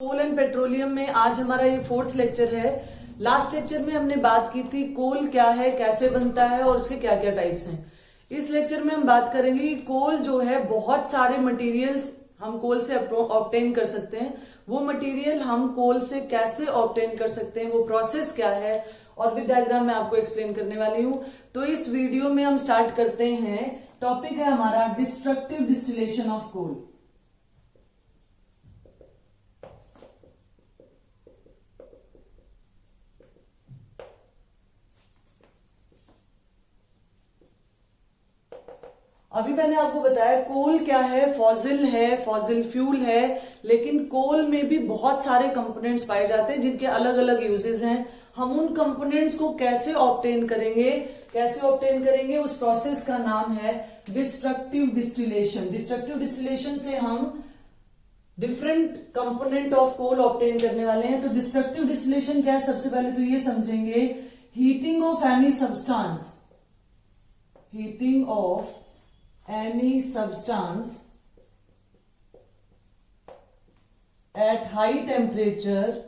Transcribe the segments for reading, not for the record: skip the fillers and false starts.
Coal and petroleum में आज हमारा ये 4th लेक्चर है। लास्ट लेक्चर में हमने बात की थी कोल क्या है, कैसे बनता है और उसके क्या क्या टाइप्स हैं। इस लेक्चर में हम बात करेंगे कि कोल जो है बहुत सारे मटेरियल्स हम कोल से ऑब्टेन कर सकते हैं। वो मटेरियल हम कोल से कैसे ऑब्टेन कर सकते हैं, वो प्रोसेस क्या है और विद डायग्राम मैं आपको एक्सप्लेन करने वाली हूँ। तो इस वीडियो में हम स्टार्ट करते हैं। टॉपिक है हमारा डिस्ट्रक्टिव डिस्टिलेशन ऑफ कोल। अभी मैंने आपको बताया कोल क्या है, फॉसिल फ्यूल है, लेकिन कोल में भी बहुत सारे कंपोनेंट्स पाए जाते हैं जिनके अलग अलग यूजेस हैं। हम उन कंपोनेंट्स को कैसे ऑब्टेन करेंगे, उस प्रोसेस का नाम है डिस्ट्रक्टिव डिस्टिलेशन। डिस्ट्रक्टिव डिस्टिलेशन से हम different component of coal obtain करने वाले हैं। तो डिस्ट्रक्टिव डिस्टिलेशन क्या है, सबसे पहले तो ये समझेंगे। Heating of any substance, heating of any substance at high temperature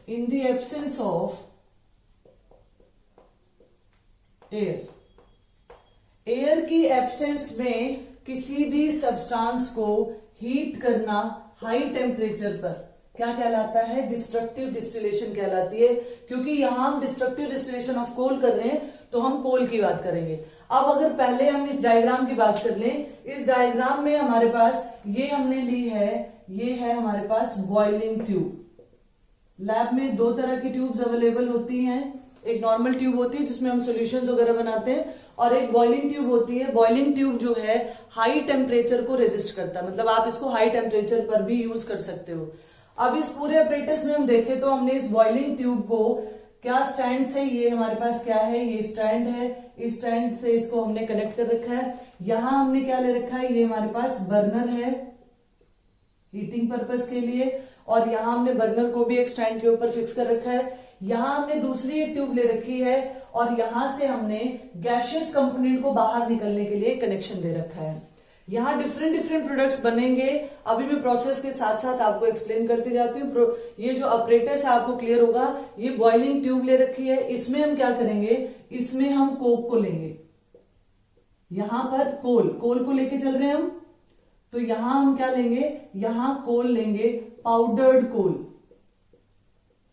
in the absence of air। Air की एब्सेंस में किसी भी सब्सटेंस को हीट करना हाई टेम्परेचर पर क्या कहलाता है, डिस्ट्रक्टिव डिस्टिलेशन कहलाती है। क्योंकि यहां हम डिस्ट्रक्टिव डिस्टिलेशन ऑफ कोल कर रहे हैं तो हम कोल की बात करेंगे। अब अगर पहले हम इस डायग्राम की बात कर लें, इस डायग्राम में हमारे पास ये हमने ली है, ये है हमारे पास बॉइलिंग ट्यूब। लैब में दो तरह की ट्यूब्स अवेलेबल होती हैं। एक नॉर्मल ट्यूब होती है जिसमें हम सॉल्यूशंस वगैरह बनाते हैं, और एक बॉइलिंग ट्यूब होती है। बॉइलिंग ट्यूब जो है हाई टेम्परेचर को रेजिस्ट करता है, मतलब आप इसको हाई टेम्परेचर पर भी यूज कर सकते हो। अब इस पूरे अपरेटस में हम देखें तो हमने इस बॉइलिंग ट्यूब को क्या स्टैंड से, ये हमारे पास क्या है, ये स्टैंड है, इस स्टैंड से इसको हमने कनेक्ट कर रखा है। यहां हमने क्या ले रखा है, ये हमारे पास बर्नर है हीटिंग पर्पस के लिए, और यहां हमने बर्नर को भी एक स्टैंड के ऊपर फिक्स कर रखा है। यहां हमने दूसरी एक ट्यूब ले रखी है और यहां से हमने गैशियस कंपोनेंट को बाहर निकलने के लिए कनेक्शन दे रखा है। यहाँ डिफरेंट प्रोडक्ट्स बनेंगे। अभी मैं प्रोसेस के साथ साथ आपको एक्सप्लेन करती जाती हूँ। ये जो अपरेटस है आपको क्लियर होगा। ये बॉइलिंग ट्यूब ले रखी है, इसमें हम क्या करेंगे, इसमें हम कोक को लेंगे। यहां पर कोल को लेके चल रहे हैं हम, तो यहां हम क्या लेंगे, यहां कोल लेंगे, पाउडर्ड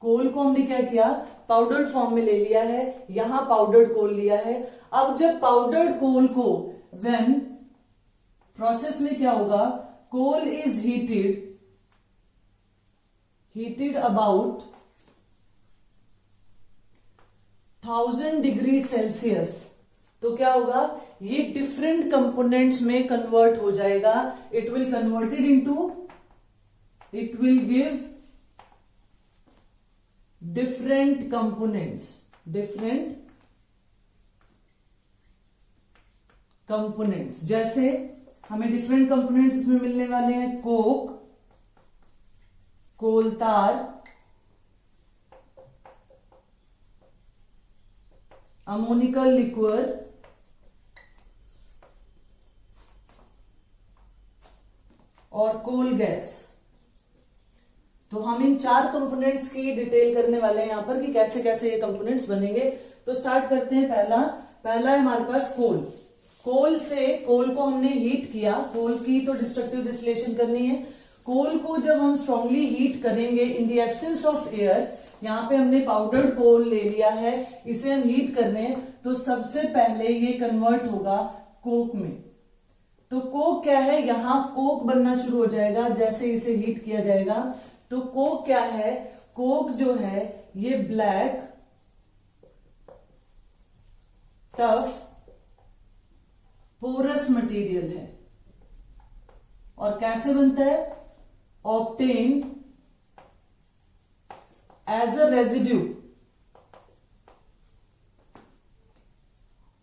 कोल को हमने क्या किया, पाउडर्ड फॉर्म में ले लिया है। यहां पाउडर्ड कोल लिया है। अब जब पाउडर्ड कोल को प्रोसेस में क्या होगा, coal is heated about 1000 degree Celsius, तो क्या होगा, ये डिफरेंट कंपोनेंट्स में कन्वर्ट हो जाएगा। It will give different components. जैसे हमें डिफरेंट कंपोनेंट्स इसमें मिलने वाले हैं, कोक, कोलतार, अमोनिकल लिक्वर और कोल गैस। तो हम इन 4 कंपोनेंट्स की डिटेल करने वाले हैं यहां पर कि कैसे कैसे ये कंपोनेंट्स बनेंगे। तो स्टार्ट करते हैं। पहला है हमारे पास कोल को हमने हीट किया। कोल की तो डिस्ट्रक्टिव डिस्टिलेशन करनी है। कोल को जब हम स्ट्रांगली हीट करेंगे इन द एब्सेंस ऑफ एयर, यहां पे हमने पाउडर्ड कोल ले लिया है, इसे हम हीट कर रहे हैं, तो सबसे पहले ये कन्वर्ट होगा कोक में। तो कोक क्या है, यहां कोक बनना शुरू हो जाएगा जैसे इसे हीट किया जाएगा। तो कोक क्या है, कोक जो है ये ब्लैक टफ पोरस मटेरियल है। और कैसे बनता है, obtained as a residue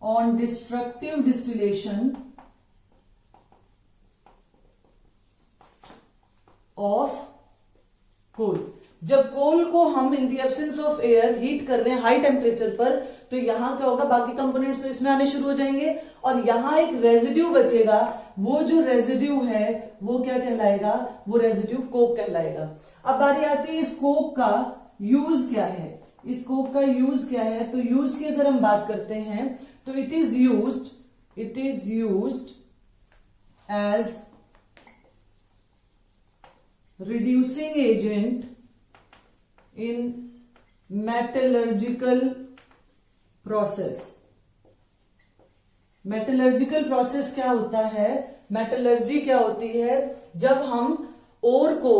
on destructive distillation of coal. जब कोल को हम in the absence of air heat कर रहे हैं हाई टेम्परेचर पर, तो यहां क्या होगा, बाकी कंपोनेंट्स तो इसमें आने शुरू हो जाएंगे और यहां एक रेजिड्यू बचेगा। वो जो रेजिड्यू है वो क्या कहलाएगा, वो रेजिड्यू कोक कहलाएगा। अब बारी आती है इस कोक का यूज क्या है, इस कोक का यूज क्या है। तो यूज की अगर हम बात करते हैं तो it is used as reducing agent in metallurgical process। Metallurgical process क्या होता है, मेटलर्जी क्या होती है, जब हम ओर को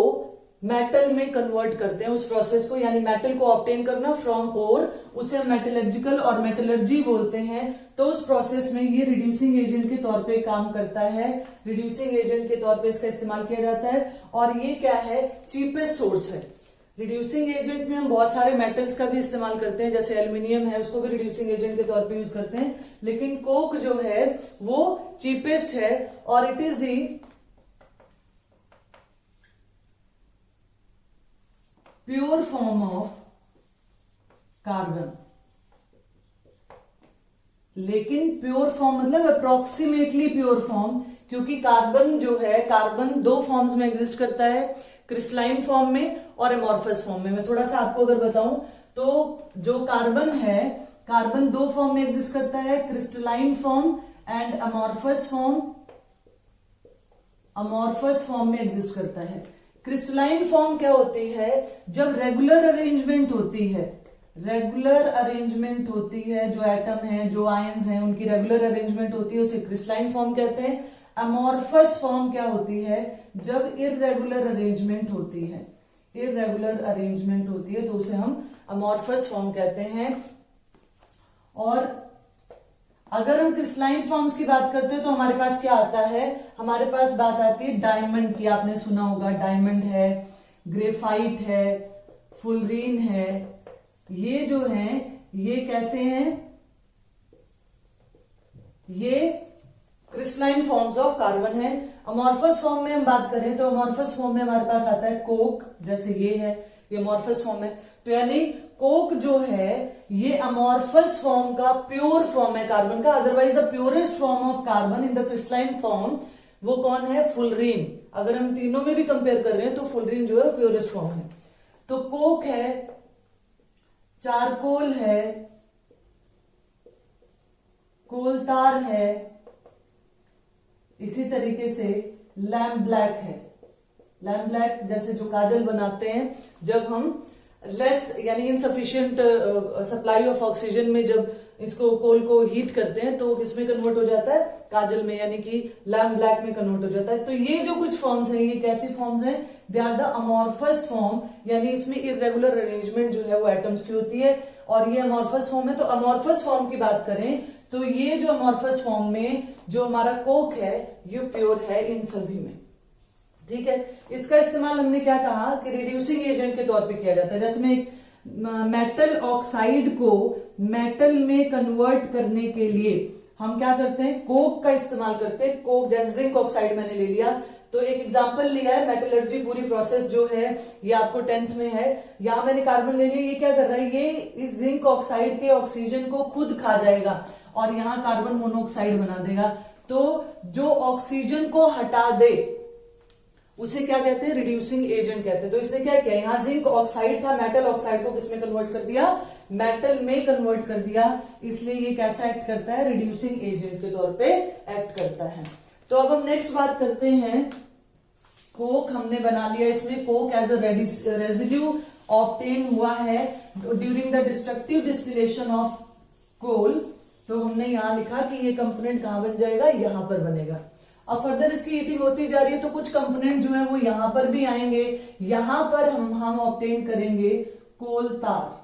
मेटल में कन्वर्ट करते हैं उस प्रोसेस को, यानी मेटल को ऑब्टेन करना फ्रॉम ओर, उसे हम मेटलर्जिकल और मेटलर्जी बोलते हैं। तो उस प्रोसेस में ये रिड्यूसिंग एजेंट के तौर पे काम करता है, रिड्यूसिंग एजेंट के तौर पे इसका इस्तेमाल किया जाता है। और ये क्या है, चीपेस्ट सोर्स है। रिड्यूसिंग एजेंट में हम बहुत सारे मेटल्स का भी इस्तेमाल करते हैं, जैसे एल्यूमिनियम है, उसको भी रिड्यूसिंग एजेंट के तौर पे यूज करते हैं, लेकिन कोक जो है वो चीपेस्ट है और it is the pure form of carbon. लेकिन प्योर फॉर्म मतलब अप्रोक्सीमेटली प्योर फॉर्म, क्योंकि कार्बन जो है, कार्बन दो फॉर्म्स में एग्जिस्ट करता है, क्रिस्टलाइन फॉर्म में और एमॉर्फस फॉर्म में। मैं थोड़ा सा आपको अगर बताऊं तो जो कार्बन है, कार्बन दो फॉर्म में एग्जिस्ट करता है, crystalline form and amorphous form, amorphous form में एग्जिस्ट करता है। क्रिस्टलाइन फॉर्म क्या होती है, जब रेगुलर अरेंजमेंट होती है, रेगुलर अरेंजमेंट होती है, जो एटम है, जो आयंस हैं, उनकी रेगुलर अरेंजमेंट होती है, उसे क्रिस्टलाइन फॉर्म कहते हैं। अमॉर्फस फॉर्म क्या होती है, जब इररेगुलर अरेंजमेंट होती है, इररेगुलर अरेंजमेंट होती है तो उसे हम अमॉर्फस फॉर्म कहते हैं। और अगर हम क्रिस्टलाइन फॉर्म्स की बात करते हैं तो हमारे पास क्या आता है, हमारे पास बात आती है डायमंड की। आपने सुना होगा, डायमंड है, ग्रेफाइट है, फुलरीन है, ये जो हैं ये कैसे हैं, ये क्रिस्टलाइन फॉर्म्स ऑफ कार्बन है। अमॉर्फस फॉर्म में हम बात करें तो अमॉर्फस फॉर्म में हमारे पास आता है कोक, जैसे ये है, ये अमॉर्फस फॉर्म है। तो यानी कोक जो है ये अमॉर्फस फॉर्म का प्योर फॉर्म है कार्बन का। Otherwise the purest form of carbon in the crystalline form वो कौन है, फुलरीन। अगर हम तीनों में भी कंपेयर कर रहे हैं तो फुलरीन जो है प्योरेस्ट फॉर्म है। तो कोक है, चारकोल है, कोलतार है, इसी तरीके से लैम्प ब्लैक है। लैम्प ब्लैक जैसे जो काजल बनाते हैं, जब हम लेस यानी इनसफिशियंट सप्लाई ऑफ ऑक्सीजन में जब इसको कोल को हीट करते हैं तो किसमें कन्वर्ट हो जाता है, काजल में, यानी कि लैम्प ब्लैक में कन्वर्ट हो जाता है। तो ये जो कुछ फॉर्म्स हैं, ये कैसी फॉर्म्स हैं, they are the amorphous form, यानी इसमें इररेगुलर अरेंजमेंट जो है वो एटम्स की होती है और ये अमॉर्फस फॉर्म है। तो अमॉर्फस फॉर्म की बात करें तो ये जो अमॉर्फस फॉर्म में जो हमारा कोक है ये प्योर है इन सभी में, ठीक है। इसका इस्तेमाल हमने क्या कहा कि रिड्यूसिंग एजेंट के तौर पे किया जाता है। जैसे मैं एक मेटल ऑक्साइड को मेटल में कन्वर्ट करने के लिए हम क्या करते हैं, कोक का इस्तेमाल करते हैं। कोक जैसे जिंक ऑक्साइड मैंने ले लिया, तो एक एग्जांपल लिया है, मेटलर्जी पूरी प्रोसेस जो है ये आपको 10th में है। यहां मैंने कार्बन ले लिया, ये क्या कर रहा है, ये इस जिंक ऑक्साइड के ऑक्सीजन को खुद खा जाएगा और यहां कार्बन मोनोऑक्साइड बना देगा। तो जो ऑक्सीजन को हटा दे उसे क्या कहते हैं, रिड्यूसिंग एजेंट कहते हैं। तो इसने क्या किया, यहां जिंक ऑक्साइड था, मेटल ऑक्साइड को किसमें कन्वर्ट कर दिया, मेटल में कन्वर्ट कर दिया, इसलिए ये कैसा एक्ट करता है, रिड्यूसिंग एजेंट के तौर पे एक्ट करता है। तो अब हम नेक्स्ट बात करते हैं, कोक हमने बना लिया, इसमें coke as a residue obtain हुआ है during the destructive distillation of coal. तो हमने यहां लिखा कि ये कंपोनेंट कहां बन जाएगा, यहां पर बनेगा। अब फर्दर इसकी हीटिंग होती जा रही है तो कुछ कंपोनेंट जो है वो यहां पर भी आएंगे, यहां पर हम ऑब्टेन करेंगे कोल तार।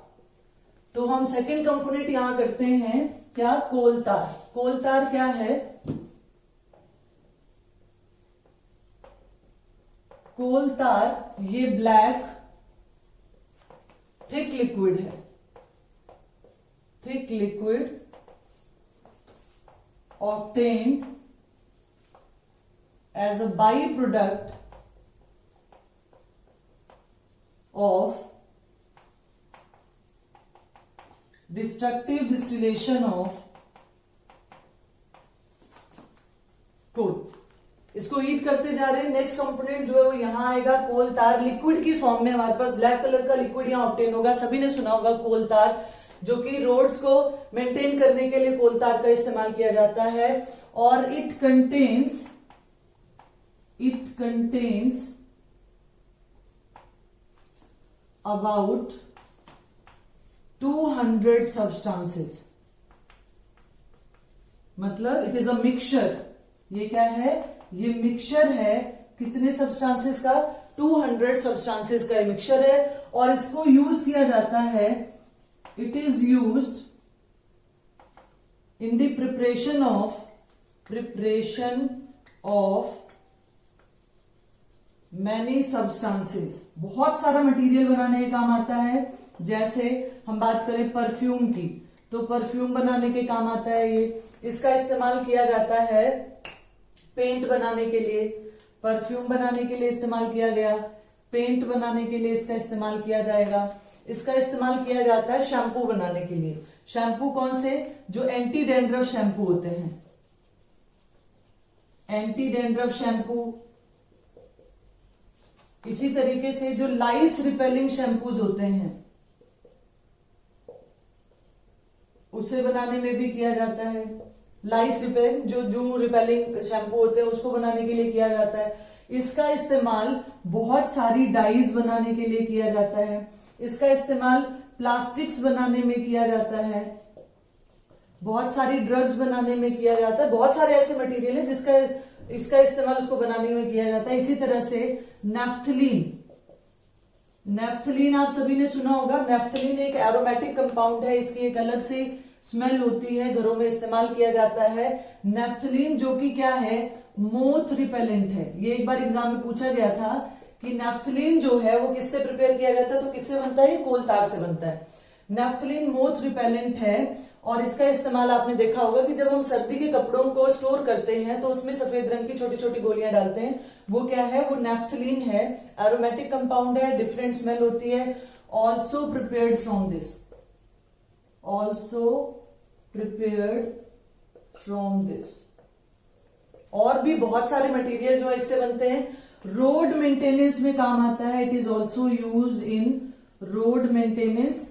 तो हम सेकेंड कंपोनेंट यहां करते हैं क्या, कोल तार। कोल तार क्या है, कोल तार ये ब्लैक थिक लिक्विड है, thick liquid obtained as a byproduct of destructive distillation of coal. इसको हीट करते जा रहे हैं। नेक्स्ट कंपोनेंट जो है वो यहां आएगा, कोल तार। लिक्विड की फॉर्म में हमारे पास ब्लैक कलर का लिक्विड यहां ऑब्टेन होगा। सभी ने सुना होगा कोल तार, जो कि रोड्स को मेंटेन करने के लिए कोल तार का इस्तेमाल किया जाता है। और इट कंटेन्स about 200 substances, मतलब इट इज अ मिक्सचर। ये क्या है? ये मिक्सचर है कितने सब्सटेंसेस का? 200 सब्सटेंसेस का मिक्सचर है। और इसको यूज किया जाता है, it is used in the preparation of many substances. बहुत सारा मटेरियल बनाने के काम आता है। जैसे हम बात करें परफ्यूम की, तो परफ्यूम बनाने के काम आता है ये। इसका इस्तेमाल किया जाता है पेंट बनाने के लिए। परफ्यूम बनाने के लिए इस्तेमाल किया गया, पेंट बनाने के लिए इसका इस्तेमाल किया जाएगा। इसका इस्तेमाल किया जाता है शैम्पू बनाने के लिए। शैम्पू कौन से? जो एंटी डैंड्रफ शैम्पू होते हैं, एंटी डैंड्रफ शैम्पू। इसी तरीके से जो लाइस रिपेलिंग शैम्पूज होते हैं, उसे बनाने में भी किया जाता है। लाइस रिपेलिंग, जो जूम रिपेलिंग शैम्पू होते हैं, उसको बनाने के लिए किया जाता है। इसका इस्तेमाल बहुत सारी डाइज बनाने के लिए किया जाता है। इसका इस्तेमाल प्लास्टिक्स बनाने में किया जाता है, बहुत सारी ड्रग्स बनाने में किया जाता है। बहुत सारे ऐसे मटेरियल है जिसका इसका इस्तेमाल उसको बनाने में किया जाता है। इसी तरह से नेफ्थलीन आप सभी ने सुना होगा। नेफ्थलीन एक एरोमेटिक कंपाउंड है, इसकी एक अलग सी स्मेल होती है, घरों में इस्तेमाल किया जाता है। नेफ्थलीन जो कि क्या है? मोथ रिपेलेंट है। ये एक बार एग्जाम में पूछा गया था कि नेफ्थलीन जो है वो किससे प्रिपेयर किया जाता है, तो किससे बनता है? कोल तार से बनता है। नेफ्थलीन मोथ रिपेलेंट है। और इसका इस्तेमाल आपने देखा होगा कि जब हम सर्दी के कपड़ों को स्टोर करते हैं तो उसमें सफेद रंग की छोटी छोटी गोलियां डालते हैं। वो क्या है? वो नेफ्थलीन है। एरोमेटिक कंपाउंड है, डिफरेंट स्मेल होती है। Also prepared from this. और भी बहुत सारे मटेरियल जो है इससे बनते हैं। रोड मेंटेनेंस में काम आता है। It is also use in road maintenance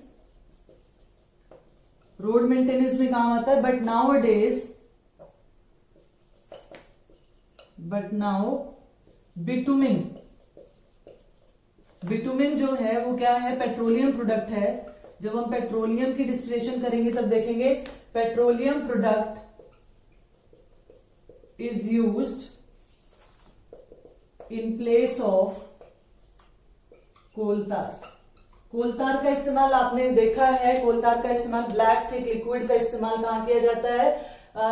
में काम आता है। बट नाउ बिटुमिन जो है वो क्या है? पेट्रोलियम प्रोडक्ट है। जब हम पेट्रोलियम की डिस्टिलेशन करेंगे तब देखेंगे petroleum product is used in place of coal tar. Coal तार का इस्तेमाल आपने देखा है। कोल तार का इस्तेमाल ब्लैक थिक लिक्विड का इस्तेमाल कहां किया जाता है?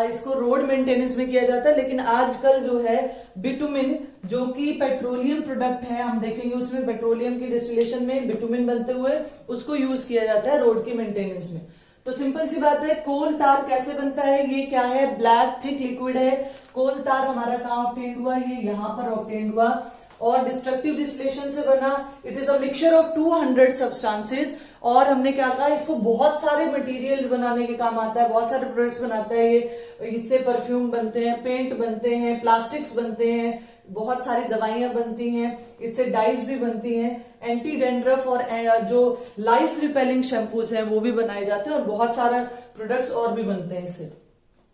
इसको रोड मेंटेनेंस में किया जाता है। लेकिन आजकल जो है बिटुमिन, जो कि पेट्रोलियम प्रोडक्ट है, हम देखेंगे उसमें पेट्रोलियम की डिस्टिलेशन में बिटुमिन बनते हुए उसको यूज किया जाता है रोड की मेंटेनेंस में। तो सिंपल सी बात है, कोल तार कैसे बनता है? ये क्या है? ब्लैक थिक लिक्विड है। कोल तार हमारा कहां ऑब्टेन्ड हुआ? ये यहां पर ऑब्टेन्ड हुआ। और डिस्ट्रक्टिव डिस्टिलेशन से बना। It is a mixture of 200 substances. और हमने क्या कहा? इसको बहुत सारे मटेरियल्स बनाने के काम आता है, बहुत सारे प्रोडक्ट्स बनाता है ये। इससे परफ्यूम बनते हैं, पेंट बनते हैं, प्लास्टिक्स बनते हैं, बहुत सारी दवाइयां बनती हैं, इससे डाइज भी बनती हैं, एंटी डेंड्रफ और जो लाइस रिपेलिंग शैम्पूज हैं वो भी बनाए जाते हैं, और बहुत सारा प्रोडक्ट्स और भी बनते हैं इससे।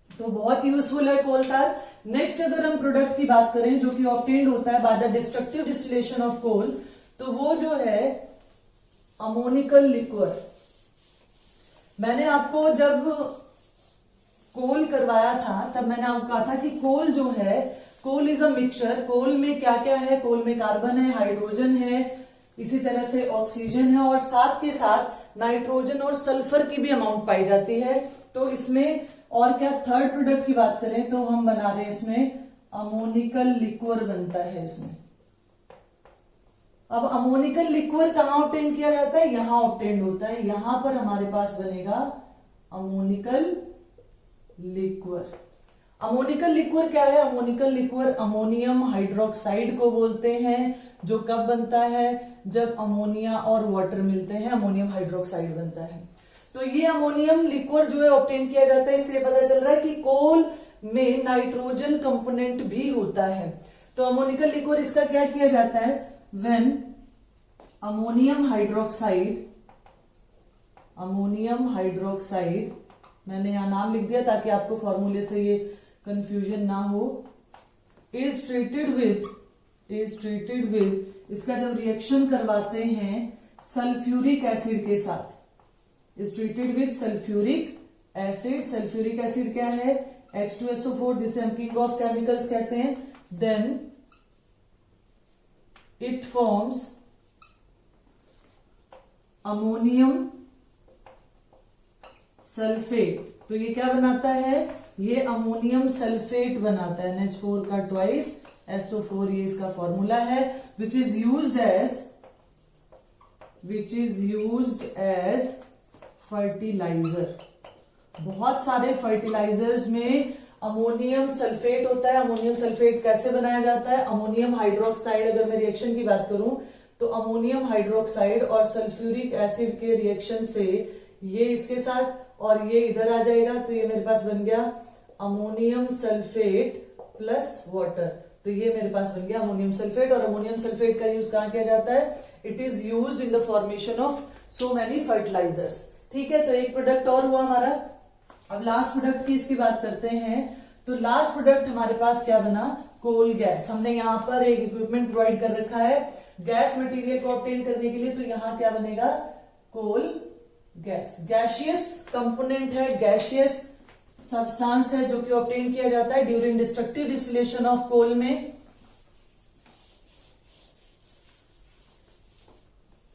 तो बहुत यूजफुल है कोल तार। नेक्स्ट अगर हम प्रोडक्ट की बात करें जो कि ऑब्टेन्ड होता है by the destructive distillation of coal, तो वो जो है अमोनिकल लिक्वर। मैंने आपको जब कोल करवाया था तब मैंने आपको कहा था कि कोल जो है, कोल इज अ मिक्सचर। कोल में क्या क्या है? कोल में कार्बन है, हाइड्रोजन है, इसी तरह से ऑक्सीजन है, और साथ के साथ नाइट्रोजन और सल्फर की भी अमाउंट पाई जाती है। तो इसमें और क्या, थर्ड प्रोडक्ट की बात करें तो हम बना रहे हैं इसमें अमोनिकल लिक्वर बनता है इसमें। अब अमोनिकल लिक्वर कहां ऑब्टेन किया जाता है? यहां ऑब्टेन होता है। यहां पर हमारे पास बनेगा अमोनिकल लिक्वर। अमोनिकल लिक्वर क्या है? अमोनिकल लिक्वर अमोनियम हाइड्रोक्साइड को बोलते हैं, जो कब बनता है? जब अमोनिया और वाटर मिलते हैं, अमोनियम हाइड्रोक्साइड बनता है। तो ये अमोनियम लिक्विड जो है ऑब्टेन किया जाता है, इससे पता चल रहा है कि कोल में नाइट्रोजन कंपोनेंट भी होता है। तो अमोनिकल लिक्विड इसका क्या किया जाता है, व्हेन अमोनियम हाइड्रोक्साइड, मैंने यहां नाम लिख दिया ताकि आपको फॉर्मूले से ये कंफ्यूजन ना हो, इज ट्रीटेड विद, इसका जब रिएक्शन करवाते हैं सल्फ्यूरिक एसिड के साथ, is treated with sulphuric acid क्या है, H2SO4, जिसे हम किंग ऑफ केमिकल्स कहते हैं, then it forms ammonium sulphate. तो ये क्या बनाता है, ये अमोनियम सल्फेट बनाता है, NH4 का ट्वाइस SO4, ये इसका फॉर्मूला है, which is used as fertiliser. बहुत सारे फर्टिलाइजर्स में अमोनियम सल्फेट होता है। अमोनियम सल्फेट कैसे बनाया जाता है, अमोनियम हाइड्रोक्साइड, अगर मैं रिएक्शन की बात करूं तो अमोनियम हाइड्रोक्साइड और सल्फ्यूरिक एसिड के रिएक्शन से ये इसके साथ और ये इधर आ जाएगा, तो ये मेरे पास बन गया अमोनियम सल्फेट प्लस वाटर। तो ये मेरे पास बन गया अमोनियम सल्फेट। और अमोनियम सल्फेट का यूज कहां किया जाता है, it is use in the formation of so many fertilisers. ठीक है, तो एक प्रोडक्ट और हुआ हमारा। अब लास्ट प्रोडक्ट की इसकी बात करते हैं। तो लास्ट प्रोडक्ट हमारे पास क्या बना, कोल गैस। हमने यहाँ पर एक इक्विपमेंट प्रोवाइड कर रखा है गैस मटेरियल को ऑब्टेन करने के लिए, तो यहाँ क्या बनेगा, कोल गैस। गैशियस कंपोनेंट है, गैशियस सब्सटेंस है जो कि ऑब्टेन किया जाता है during destructive distillation of coal में।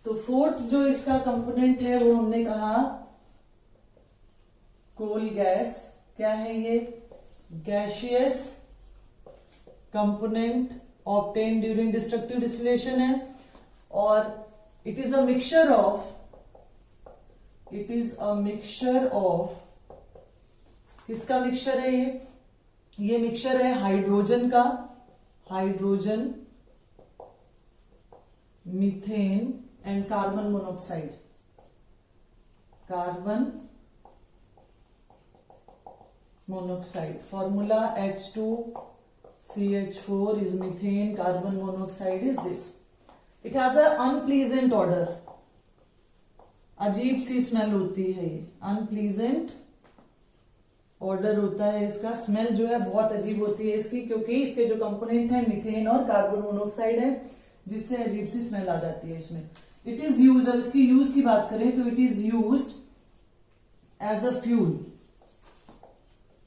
तो फोर्थ जो इसका कंपोनेंट है वो हमने कहा कोल गैस। क्या है ये, gaseous component obtain during destructive distillation है, और it is a mixture of किसका मिक्सचर है ये मिक्सचर है हाइड्रोजन का, hydrogen, methane and carbon monoxide. Carbon monoxide formula H2CH4 is methane, carbon monoxide is this. It has a unpleasant odor. अजीब सी smell होती है ये, अनप्लीजेंट ऑर्डर होता है इसका, स्मेल जो है बहुत अजीब होती है इसकी, क्योंकि इसके जो कंपोनेंट है मीथेन और कार्बन मोनोऑक्साइड है, जिससे अजीब सी स्मेल आ जाती है इसमें। इट इज यूज, अब इसकी यूज की बात करें तो it is used as a fuel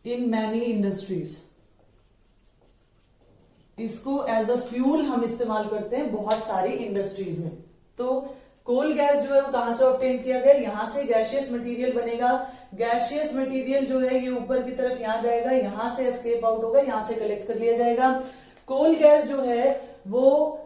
in many industries. इसको एज अ फ्यूल हम इस्तेमाल करते हैं बहुत सारी इंडस्ट्रीज में। तो कोल गैस जो है वो कहां से ऑब्टेन किया गया, यहां से गैशियस मटेरियल बनेगा। गैशियस मटेरियल जो है ये ऊपर की तरफ यहां जाएगा, यहां से एस्केप आउट होगा, यहां से कलेक्ट कर लिया जाएगा। कोल गैस जो है वो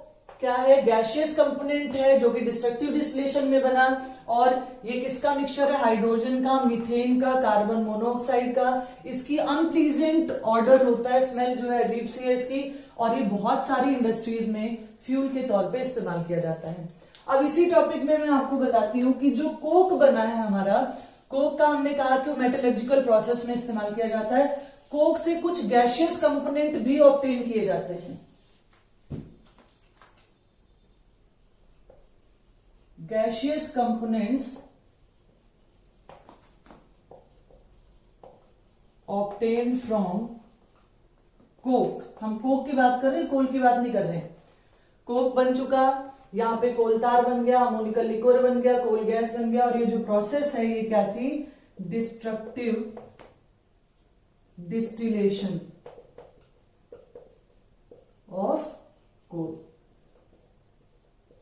क्या है, गैशियस कंपोनेंट है जो कि डिस्ट्रक्टिव डिस्टिलेशन में बना, और ये किसका मिक्सचर है, हाइड्रोजन का, मीथेन का, कार्बन मोनोऑक्साइड का। इसकी अनप्लीजेंट ऑर्डर होता है, स्मेल जो है अजीब सी है इसकी, और ये बहुत सारी इंडस्ट्रीज में फ्यूल के तौर पे इस्तेमाल किया जाता है। अब इसी टॉपिक में मैं आपको बताती हूँ कि जो कोक बना है हमारा, कोक का हमने कहा कि वो मेटलर्जिकल प्रोसेस में इस्तेमाल किया जाता है। कोक से कुछ गैशियस कंपोनेंट भी ऑब्टेन किए जाते हैं। Gaseous components obtain from Coke. हम कोक की बात कर रहे हैं, कोल की बात नहीं कर रहे हैं। कोक बन चुका, यहां पे कोल तार बन गया, अमोनिकल लिक्विड बन गया, कोल गैस बन गया, और ये जो प्रोसेस है ये क्या थी, डिस्ट्रक्टिव डिस्टिलेशन ऑफ कोल,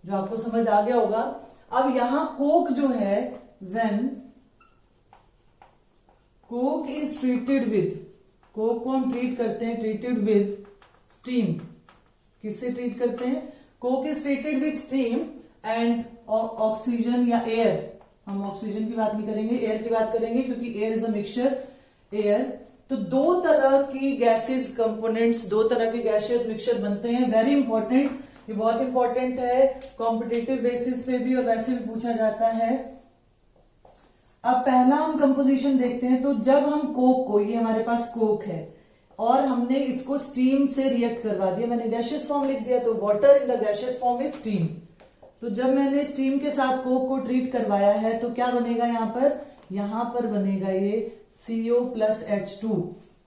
जो आपको समझ आ गया होगा। अब यहां कोक जो है, when Coke is treated with, Coke को हम ट्रीट करते हैं, ट्रीटेड विद स्टीम। किससे ट्रीट करते हैं, Coke is treated with steam and oxygen या एयर। हम ऑक्सीजन की बात नहीं करेंगे, एयर की बात करेंगे, क्योंकि air is a mixture, air. तो दो तरह की गैसेज कंपोनेंट्स, दो तरह के गैसियस मिक्सचर बनते हैं। वेरी इंपॉर्टेंट, ये बहुत इंपॉर्टेंट है, कॉम्पिटिटिव बेसिस पे भी और वैसे भी पूछा जाता है। अब पहला हम कंपोजिशन देखते हैं। तो जब हम कोक को, ये हमारे पास कोक है और हमने इसको स्टीम से रिएक्ट करवा दिया, मैंने गैशियस फॉर्म लिख दिया, तो water in the gaseous form is steam. तो जब मैंने स्टीम के साथ कोक को ट्रीट करवाया है तो क्या बनेगा यहां पर बनेगा ये CO प्लस H2,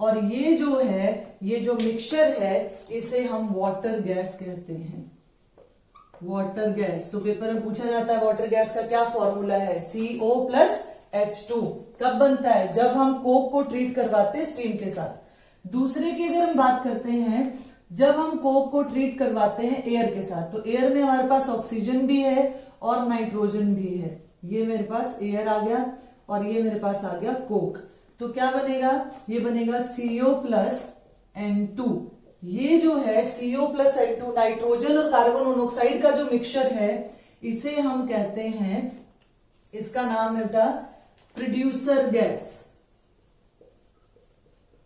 और ये जो है, ये जो मिक्सचर है इसे हम वाटर गैस कहते हैं। वाटर गैस, तो पेपर में पूछा जाता है वाटर गैस का क्या फॉर्मूला है, CO प्लस H2। कब बनता है, जब हम कोक को ट्रीट करवाते हैं स्टीम के साथ। दूसरे की अगर हम बात करते हैं, जब हम कोक को ट्रीट करवाते हैं एयर के साथ, तो एयर में हमारे पास ऑक्सीजन भी है और नाइट्रोजन भी है। ये मेरे पास एयर आ गया और ये मेरे पास आ गया कोक। तो क्या बनेगा, ये बनेगा CO प्लस N2। ये जो है CO प्लस N2 नाइट्रोजन और कार्बन मोनोऑक्साइड का जो मिक्सचर है इसे हम कहते हैं, इसका नाम है बेटा प्रोड्यूसर गैस।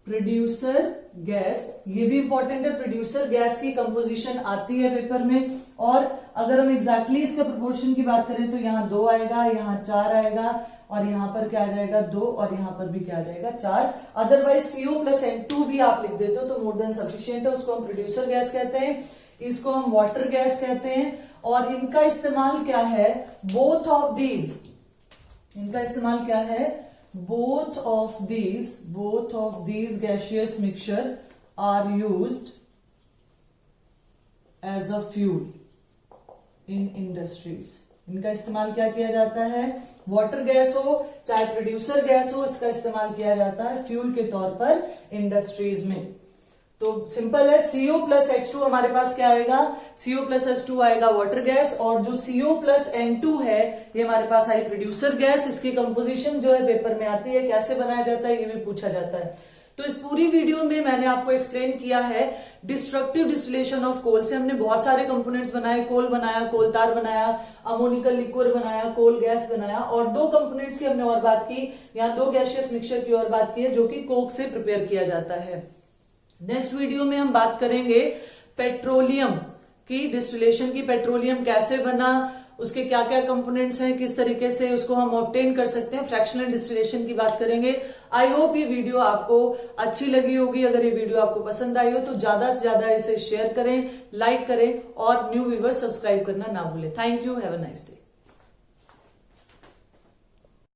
प्रोड्यूसर गैस, ये भी इंपॉर्टेंट है। प्रोड्यूसर गैस की कंपोजिशन आती है पेपर में, और अगर हम एग्जैक्टली इसका प्रोपोर्शन की बात करें तो यहाँ 2 आएगा, यहाँ 4 आएगा, और यहाँ पर क्या आ जाएगा 2, और यहाँ पर भी क्या आ जाएगा 4। अदरवाइज CO प्लस N2 भी आप लिख देते हो तो मोर देन सफिशिएंट है, उसको हम प्रोड्यूसर गैस कहते हैं, इसको हम वाटर गैस कहते हैं। और इनका इस्तेमाल क्या है, बोथ ऑफ दीज, इनका इस्तेमाल क्या है, both of these gaseous mixture are used as a fuel in industries। इनका इस्तेमाल क्या किया जाता है, वाटर गैस हो चाहे प्रोड्यूसर गैस हो, इसका इस्तेमाल किया जाता है फ्यूल के तौर पर इंडस्ट्रीज में। तो सिंपल है, CO प्लस H2 हमारे पास क्या आएगा, CO प्लस H2 आएगा वाटर गैस, और जो CO प्लस N2 है ये हमारे पास आई प्रोड्यूसर गैस। इसकी कंपोजिशन जो है पेपर में आती है, कैसे बनाया जाता है ये भी पूछा जाता है। तो इस पूरी वीडियो में मैंने आपको एक्सप्लेन किया है डिस्ट्रक्टिव डिस्टिलेशन ऑफ कोल से। हमने बहुत सारे कंपोनेंट्स बनाए, कोल बनाया, कोल तार बनाया, अमोनिकल लिक्विड बनाया, कोल गैस बनाया, और 2 कंपोनेंट्स की हमने और बात की, यहाँ 2 गैसियस मिक्सचर की और बात की है जो कि कोक से प्रिपेयर किया जाता है। नेक्स्ट वीडियो में हम बात करेंगे पेट्रोलियम की डिस्टिलेशन की, पेट्रोलियम कैसे बना, उसके क्या क्या कंपोनेंट्स हैं, किस तरीके से उसको हम ऑब्टेन कर सकते हैं, फ्रैक्शनल डिस्टिलेशन की बात करेंगे। आई होप ये वीडियो आपको अच्छी लगी होगी। अगर ये वीडियो आपको पसंद आई हो तो ज्यादा से ज्यादा इसे शेयर करें, लाइक करें, और न्यू व्यूअर्स सब्सक्राइब करना ना भूलें। Thank you, have a nice day.